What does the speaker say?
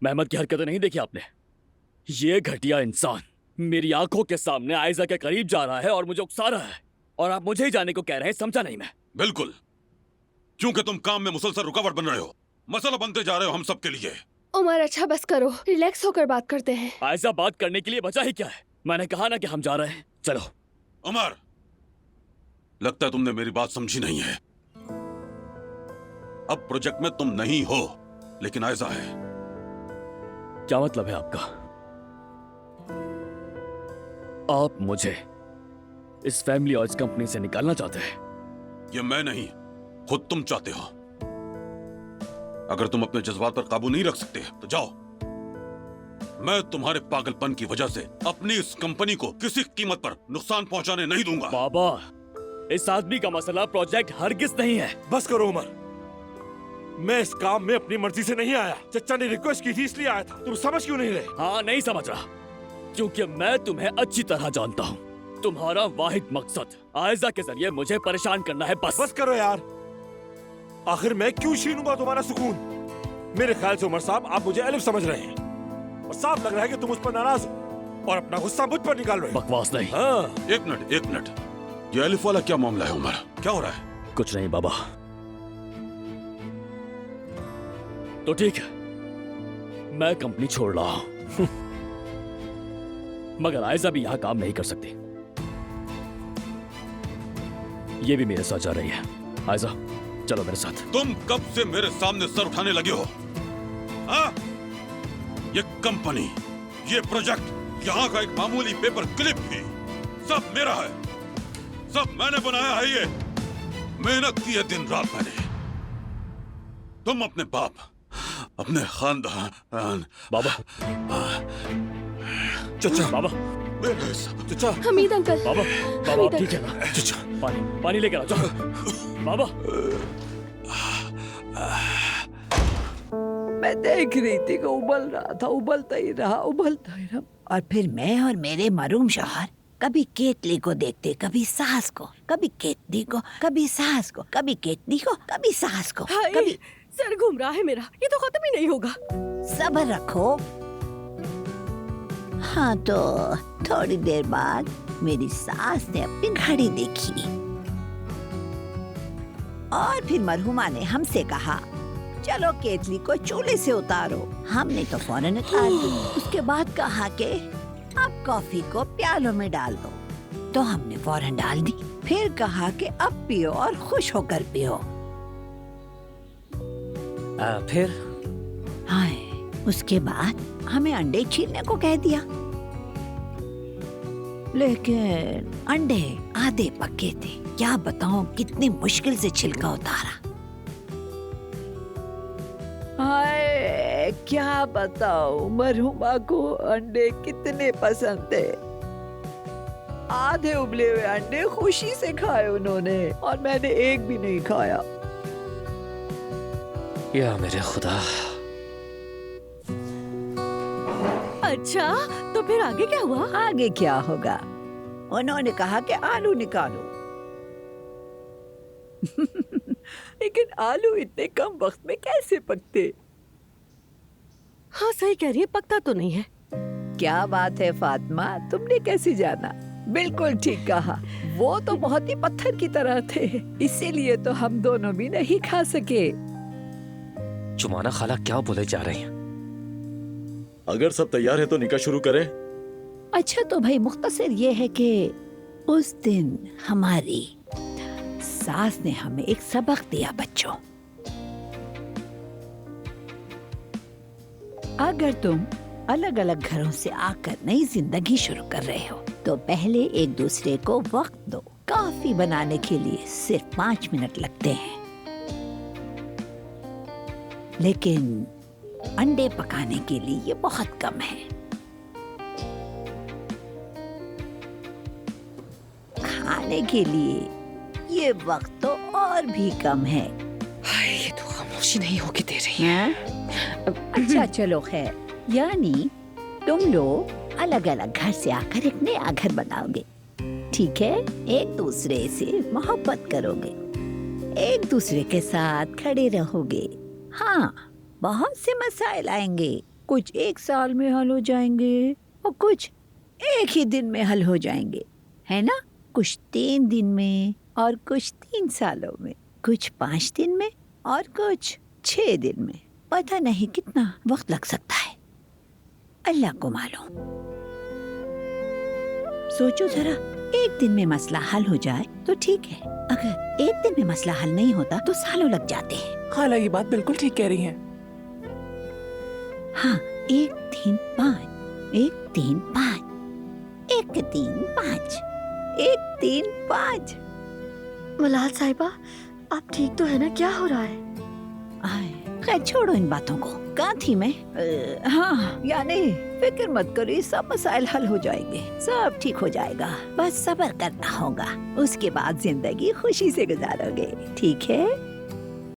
महमद की हरकतें नहीं देखी आपने? ये घटिया इंसान मेरी आंखों के सामने आयजा के करीब जा रहा है और मुझे उकसा रहा है, और आप मुझे ही जाने को कह रहे हैं। समझा नहीं मैं? बिल्कुल, क्योंकि तुम काम में मुसलसल रुकावट बन रहे हो, मसला बनते जा रहे हो हम सब के लिए। उमर अच्छा बस करो, रिलैक्स होकर बात करते हैं। आयजा बात करने के लिए बचा ही क्या है? मैंने कहा ना कि हम जा रहे हैं, चलो। उमर, लगता है तुमने मेरी बात समझी नहीं है। अब प्रोजेक्ट में तुम नहीं हो, लेकिन आयजा है। क्या मतलब है आपका? आप मुझे इस फैमिली और इस कंपनी से निकालना चाहते हैं? ये मैं नहीं, खुद तुम चाहते हो। अगर तुम अपने जज्बात पर काबू नहीं रख सकते तो जाओ। मैं तुम्हारे पागलपन की वजह से अपनी इस कंपनी को किसी कीमत पर नुकसान पहुंचाने नहीं दूंगा। बाबा, इस आदमी का मसला प्रोजेक्ट हरगिज नहीं है। बस करो उमर, मैं इस काम में अपनी मर्जी से नहीं आया। चचा ने रिक्वेस्ट की थी इसलिए आया था। तुम समझ क्यों नहीं रहे? हाँ, नहीं समझ रहा, क्योंकि मैं तुम्हें अच्छी तरह जानता हूँ। तुम्हारा वाहिद मकसद आयजा के जरिए मुझे परेशान करना है, बस। बस करो यार, आखिर मैं क्यों छीनूंगा तुम्हारा सुकून? मेरे ख्याल से उमर साहब आप मुझे अलिफ समझ रहे हैं, और साफ लग रहा है कि तुम उस पर नाराज हो और अपना गुस्सा मुझ पर निकाल रहे हो। बकवास नहीं। हाँ। एक मिनट, ये अलिफ वाला क्या मामला है उमर? क्या हो रहा है? कुछ नहीं बाबा। तो ठीक है, मैं कंपनी छोड़ रहा हूं। मगर आयजा भी यहां काम नहीं कर सकती। ये भी मेरे साथ जा रही है। आयजा, चलो मेरे साथ। तुम कब से मेरे सामने सर उठाने लगे हो? हाँ? ये कंपनी, ये प्रोजेक्ट, यहाँ का एक मामूली पेपर क्लिप भी सब मेरा है, सब मैंने बनाया है। ये मेहनत की है दिन रात मैंने। तुम अपने बाप, अपने खानदान, बाबा, चचा, बाबा, चचा, हमीद अंकल, बाबा, बाबा, आप ठीक है ना? चचा, पानी लेकर आओ, जाओ। बाबा, मैं देख रही थी कि उबल रहा था, उबलता ही रहा। और फिर मैं और मेरे मरूम शौहर कभी केतली को देखते, कभी सास को, कभी केतली को, कभी सास को, कभी केतली को, कभी सास को, कभी। सर घूम रहा है मेरा, ये तो खत्म ही नहीं होगा। सब्र रखो। हाँ, तो थोड़ी देर बाद मेरी सास ने अपनी घड़ी देखी और फिर मरहुमा ने हमसे कहा, चलो केतली को चूल्हे से उतारो। हमने तो फौरन उतार दी। उसके बाद कहा कि अब कॉफी को प्यालों में डाल दो, तो हमने फौरन डाल दी। फिर कहा कि अब पियो और खुश होकर पियो। फिर? हाय, उसके बाद हमें अंडे छीलने को कह दिया, लेकिन अंडे आधे पके थे। क्या बताऊं कितनी मुश्किल से छिलका उतारा। हाय, क्या बताऊं मरहुमा को अंडे कितने पसंद थे। आधे उबले हुए अंडे खुशी से खाए उन्होंने, और मैंने एक भी नहीं खाया। या मेरे खुदा। अच्छा, तो फिर आगे क्या हुआ? आगे क्या होगा? उन्होंने कहा कि आलू निकालो। लेकिन आलू इतने कम वक्त में कैसे पकते? हाँ सही कह रही है, पकता तो नहीं है। क्या बात है फातिमा, तुमने कैसे जाना? बिल्कुल ठीक कहा, वो तो बहुत ही पत्थर की तरह थे, इसीलिए तो हम दोनों भी नहीं खा सके। जुमाना खाला क्या बोले जा रही हैं? अगर सब तैयार है तो निकाह शुरू करें। अच्छा तो भाई मुख्तसर ये है कि उस दिन हमारी सास ने हमें एक सबक दिया बच्चों। अगर तुम अलग अलग घरों से आकर नई जिंदगी शुरू कर रहे हो तो पहले एक दूसरे को वक्त दो। कॉफी बनाने के लिए सिर्फ 5 मिनट लगते हैं, लेकिन अंडे पकाने के लिए ये बहुत कम है। खाने के लिए ये वक्त तो और भी कम है। हाय, ये तो खामोशी नहीं होगी दे रही है। अच्छा चलो खैर, यानी तुम लोग अलग अलग घर से आकर एक नया घर बनाओगे, ठीक है? एक दूसरे से मोहब्बत करोगे, एक दूसरे के साथ खड़े रहोगे। हाँ, बहुत से मसाइल आएंगे, कुछ 1 साल में हल हो जाएंगे और कुछ 1 ही दिन में हल हो जाएंगे, है ना? कुछ 3 दिन में और कुछ 3 सालों में, कुछ 5 दिन में और कुछ 6 दिन में। पता नहीं कितना वक्त लग सकता है, अल्लाह को मालूम। सोचो जरा, 1 दिन में मसला हल हो जाए तो ठीक है, अगर 1 दिन में मसला हल नहीं होता तो सालों लग जाते हैं। खाला ये बात बिल्कुल ठीक कह रही हैं। हाँ, 1 3 5, 1 3 5, 1 3 5, 1 3 5। मलाल साहिबा, आप ठीक तो है ना? क्या हो रहा है? खैर छोड़ो इन बातों को। कहाँ थी मैं? हाँ, यानी फिक्र मत करो, सब मसाइल हल हो जाएंगे, सब ठीक हो जाएगा। बस सब्र करना होगा, उसके बाद जिंदगी खुशी से गुजारोगे, ठीक है?